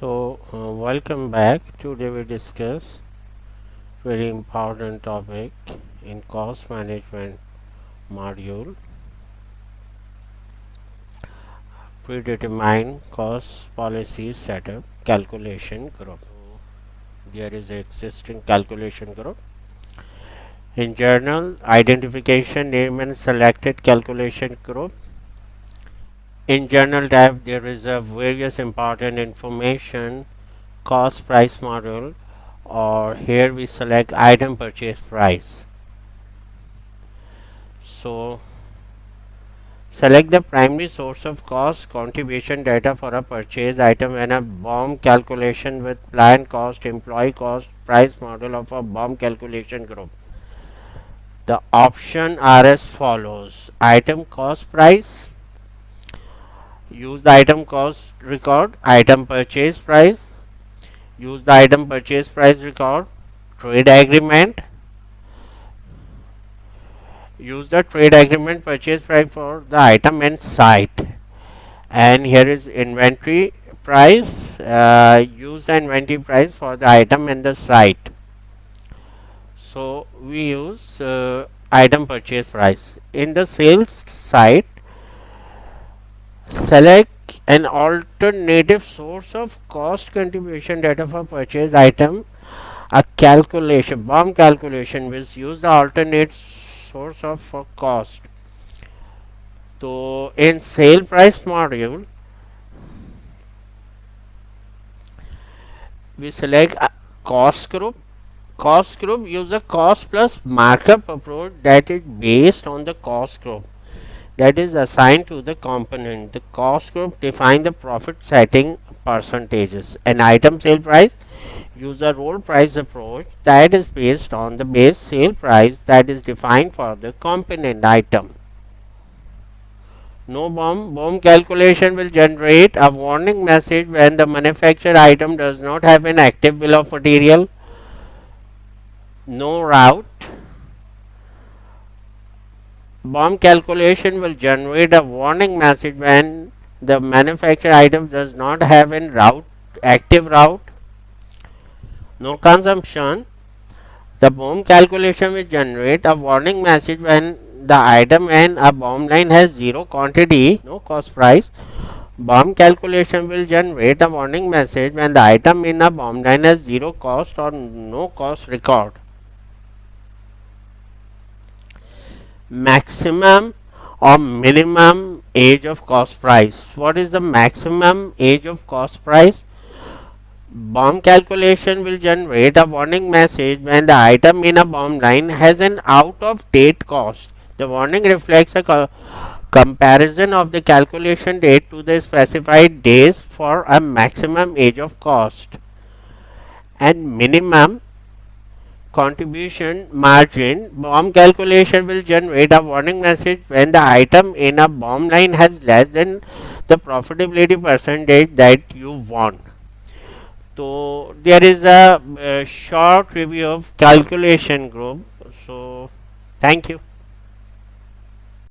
Welcome back. Today we discuss very important topic in cost management module, predetermined cost policy setup calculation group. There is an existing calculation group. In journal, identification, name and selected calculation group. In journal tab, there is a various important information cost price model, or here we select item purchase price. So select the primary source of cost contribution data for a purchase item and a BOM calculation with plan cost, employee cost, price model of a BOM calculation group. The option are as follows: item cost price, use the item cost record, item purchase price, use the item purchase price record, trade agreement, use the trade agreement purchase price for the item and site, and here is inventory price, use the inventory price for the item and the site. So we use item purchase price. In the sales site, select an alternative source of cost contribution data for purchase item, a calculation BOM calculation which use the alternate source of for cost. So in sale price module, we select cost group. Cost group use a cost plus markup approach that is based on the cost group that is assigned to the component. The cost group define the profit setting percentages. An item sale price use a roll price approach that is based on the base sale price that is defined for the component item. No BOM calculation will generate a warning message when the manufactured item does not have an active bill of material. No route. BOM calculation will generate a warning message when the manufactured item does not have an active route. No consumption. The BOM calculation will generate a warning message when the item and a BOM line has zero quantity, no cost price. BOM calculation will generate a warning message when the item in a BOM line has zero cost or no cost record. Maximum or minimum age of cost price. What is the maximum age of cost price? BOM calculation will generate a warning message when the item in a BOM line has an out of date cost. The warning reflects a comparison of the calculation date to the specified days for a maximum age of cost. And minimum contribution margin, BOM calculation will generate a warning message when the item in a BOM line has less than the profitability percentage that you want. So there is a short review of calculation group. So thank you.